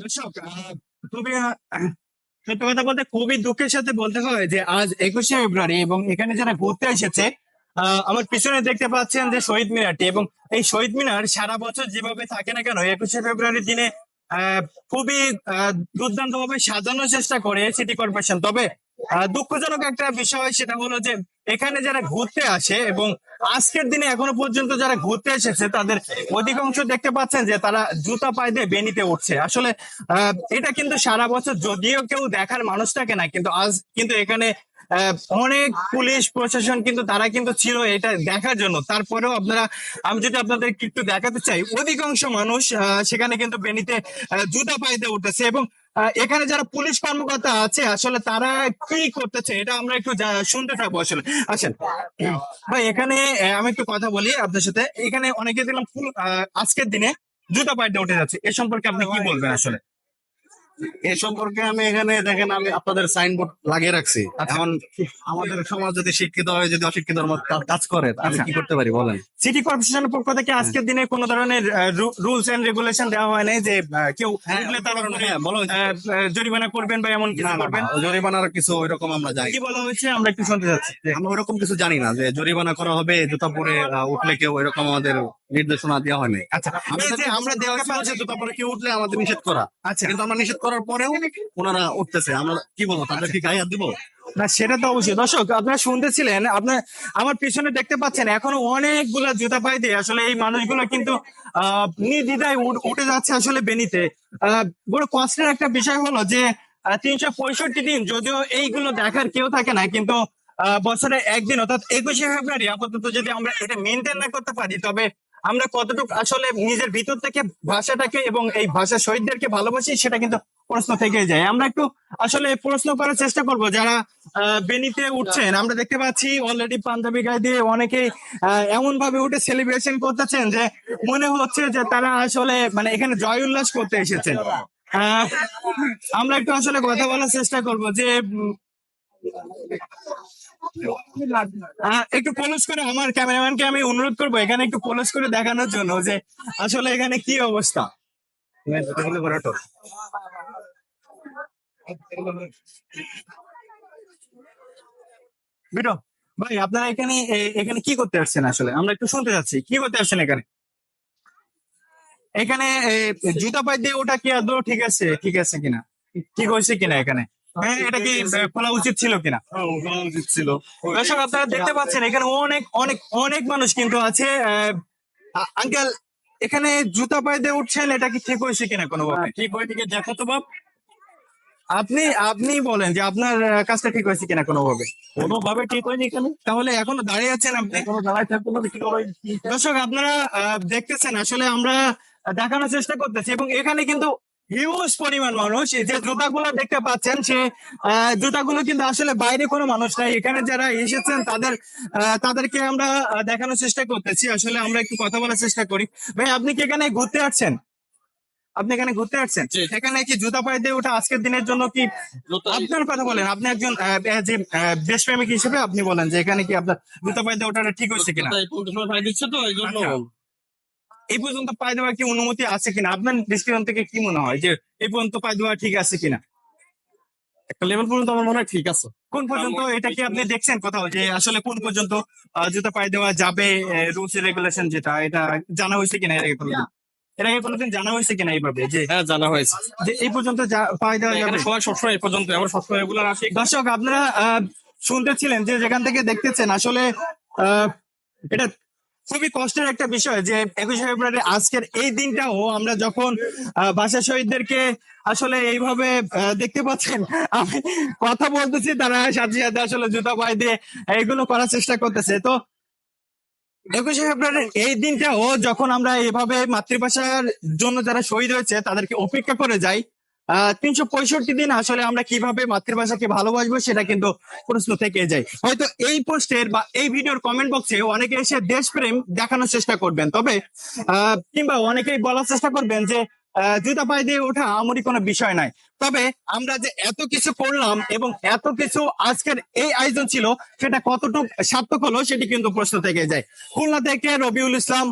দর্শক, খুবই সত্য কথা বলতে খুবই দুঃখের সাথে বলতে হয় যে আজ 21শে ফেব্রুয়ারি এবং এখানে যারা ঘুরতে এসেছে, আমার পিছনে দেখতে পাচ্ছেন যে শহীদ মিনারটি, এবং এই শহীদ মিনার সারা বছর যেভাবে থাকে না কেন 21শে ফেব্রুয়ারির দিনে আহ খুবই দুর্দান্ত ভাবে সাজানোর চেষ্টা করে সিটি কর্পোরেশন। তবে দুঃখজনক একটা বিষয় সেটা হলো যে এখানে যারা ঘুরতে আসে এবং আজকের দিনে এখনো পর্যন্ত যারা ঘুরতে এসেছে তাদের অধিকাংশ দেখতে পাচ্ছেন যে তারা জুতা পায়ে দিয়ে বেনিতে উঠছে। আসলে এটা কিন্তু সারা বছর যদিও কেউ দেখার মানুষ থাকে না, কিন্তু আজ কিন্তু এখানে আহ, অনেক পুলিশ প্রশাসন কিন্তু তারা কিন্তু ছিল এটা দেখার জন্য। তারপরেও আমি যদি আপনাদের একটু দেখাতে চাই, অধিকাংশ মানুষ সেখানে কিন্তু বেনিতে জুতা পায়ে দিয়ে উঠেছে। এবং এখানে যারা পুলিশ কর্মকর্তা আছে আসলে তারা কি করতেছে এটা আমরা একটু শুনতে থাকবো আসলে। আসেন ভাই, এখানে আমি একটু কথা বলি আপনার সাথে। এখানে অনেকে দেখলাম আজকের দিনে জুতা পায়ে দিয়ে উঠে যাচ্ছে, এ সম্পর্কে আপনি কি বলবেন আসলে? এ সম্পর্কে আমি এখানে দেখেন আমি আপনাদের সাইনবোর্ড লাগিয়ে রাখছি। আচ্ছা। এখন আমাদের সমাজ যদি শিক্ষিত হয়, যদি অশিক্ষিত কাজ করে, আমি আচ্ছা। কি করতে পারি বলেন? সিটি কর্পোরেশনের পক্ষ থেকে আজকের দিনে কোনো ধরনের রুলস এন্ড রেগুলেশন দেওয়া হয় নাই যে কেউ উঠলে তার উপরে বলো জরিমানা করবেন বা এমন কিছু করবেন? জরিমানার কিছু ওইরকম আমরা জানি কি বলা হয়েছে আমরা একটু শুনতে চাচ্ছি। আমরা ওইরকম কিছু জানি না যে জরিমানা করা হবে জুতা পরে উঠলে কেউ এরকম আমাদের নির্দেশনা দেওয়া হয়নি। আচ্ছা, এই যে আমরা দেওয়া যে জুতা পরে কেউ উঠলে আমাদের নিষেধ করা। আচ্ছা, কিন্তু আমরা নিষেধ করার পরেও ওনারা উঠতেছে, আমরা কি বলবো? তাদের কি গায়ে হাত দিব? না সেটা তো অবশ্যই। দর্শক, আপনারা শুনতেছিলেন, আমার পিছনে দেখতে পাচ্ছেন এখনো অনেকগুলা জুতা পায়ে দিয়ে আসলে এই মানুষগুলো কিন্তু নির্দ্বিধায় উঠে যাচ্ছে আসলে বেনিতে। বড় কষ্টের একটা বিষয় হলো যে 365 দিন যদিও এইগুলো দেখার কেউ থাকে না, কিন্তু বছরে একদিন অর্থাৎ 21শে ফেব্রুয়ারি আপাতত যদি আমরা এটা মেনটেন না করতে পারি, তবে আমরা কতটুকু আসলে নিজের ভিতর থেকে ভাষাটাকে এবং এই ভাষা শহীদদেরকে ভালোবাসি সেটা কিন্তু প্রশ্ন থেকে যায়। আমরা একটু আসলে প্রশ্ন করার চেষ্টা করব যারা বেনিতে উঠছেন। আমরা দেখতে পাচ্ছি অলরেডি পাঞ্জাবি গায়ে দিয়ে অনেকেই এমন ভাবে উঠে সেলিব্রেশন করতেছেন যে মনে হচ্ছে যে তারা আসলে মানে এখানে জয় উল্লাস করতে এসেছেন। আহ, আমরা একটু আসলে কথা বলার চেষ্টা করব যে একটু পোলস করে আমার ক্যামেরাম্যানকে আমি অনুরোধ করবো এখানে একটু পোলস করে দেখানোর জন্য যে আসলে এখানে কি অবস্থা। বিটো ভাই, আপনারা এখানে এখানে কি করতে আসছেন আসলে? আমরা একটু শুনতে চাচ্ছি কি করতে আসছেন এখানে। এখানে জুতা পায়ে দিয়ে ওটা কি আদৌ ঠিক আছে, ঠিক আছে কিনা, ঠিক হয়েছে কিনা এখানে? হ্যাঁ, এটা কি খোলা উচিত ছিল কিনা? উচিত ছিল। দর্শক, আপনারা দেখতে পাচ্ছেন এখানে অনেক অনেক অনেক মানুষ কিন্তু আছে। আঙ্কেল, এখানে জুতা পায়ে দিয়ে উঠছেন, এটা কি ঠিক হয়েছে কিনা কোনো ভাবে? ঠিক হয়ে দিকে দেখো তো বাপ, আপনি আপনি বলেন যে আপনার কাজটা ঠিক হয়েছে কিনা কোনো ভাবে? কোনোভাবে ঠিক হয়নি এখানে। তাহলে এখনো দাঁড়িয়ে আছেন আপনি? কোনো দাঁড়ায় থাকবো না, কি করে? দর্শক, আপনারা দেখতেছেন আসলে আমরা দেখানোর চেষ্টা করতেছি, এবং এখানে কিন্তু হিউজ পরিমাণ মানুষ। এই যে জুতাগুলো দেখতে পাচ্ছেন সে জুতাগুলো কিন্তু আসলে বাইরে কোনো মানুষ নাই, এখানে যারা এসেছেন তাদেরকে আমরা দেখানোর চেষ্টা করতেছি। আসলে আমরা একটু কথা বলার চেষ্টা করি। ভাই, আপনি কি এখানে ঘুরতে আসছেন? আপনি এখানে ঘুরতে আসছেন, এখানে কি জুতা পায়ে দিয়ে ওঠা আজকের দিনের জন্য কি? আপনার কথা বলেন, আপনি একজন যে দেশপ্রেমিক হিসেবে আপনি বলেন যে এখানে কি আপনার জুতা পায়ে দিয়ে ওঠাটা ঠিক হচ্ছে কিনা? দিচ্ছে তো এই জন্য। আচ্ছা, এই পর্যন্ত পায়ে দেওয়ার কি অনুমতি আছে কিনা আপনার দৃষ্টিকোণ থেকে কি মনে হয় যে এই পর্যন্ত পায়ে দেওয়া ঠিক আছে কিনা? একটা লেভেল পর্যন্ত আমার মনে হয় ঠিক আছে। কোন পর্যন্ত এটা কি আপনি দেখছেন কোথাও যে আসলে কোন পর্যন্ত জুতা পায়ে দেওয়া যাবে? রুলস রেগুলেশন যেটা, এটা জানা হয়েছে কিনা এর আগে কোনোদিন? এর আগে কোনোদিন জানা হয়েছে কিনা এইভাবে যে হ্যাঁ, জানা হয়েছে। যে এই পর্যন্ত পায়ে দেওয়া যাবে? সবাই সবসময় এই পর্যন্ত, আমরা সবসময় রেগুলার আসি। দর্শক, আপনারা শুনতেছিলেন যে যেখান থেকে দেখতেছেন আসলে আহ, এটা খুবই কষ্টের একটা বিষয় যে 21শে ফেব্রুয়ারি আজকের এই দিনটাও আমরা যখন ভাষা শহীদদেরকে আসলে এইভাবে দেখতে পাচ্ছেন, আমি কথা বলতেছি তারা সাথে সাথে আসলে জুতা পায়ে দিয়ে এইগুলো করার চেষ্টা করতেছে। তো 21শে ফেব্রুয়ারি এই দিনটাও যখন আমরা এভাবে মাতৃভাষার জন্য যারা শহীদ হয়েছে তাদেরকে উপেক্ষা করে যাই, 365 দিন আসলে আমরা কিভাবে মাতৃভাষাকে ভালোবাসবো সেটা কিন্তু প্রশ্ন থেকে যায়। হয়তো এই পোস্টের বা এই ভিডিওর কমেন্ট বক্সে অনেকে এসে দেশপ্রেম দেখানোর চেষ্টা করবেন, তবে কিংবা অনেকেই বলার চেষ্টা করবেন যে জুতা পায়ে দিয়ে ওঠা আমারই কোনো বিষয় নাই। তবে আমরা যে এত কিছু করলাম এবং এত কিছু আজকের এই আয়োজন ছিল সেটা কতটুকু সার্থক হলো সেটি কিন্তু প্রশ্ন থেকে যায়। খুলনা থেকে রবিউল ইসলাম,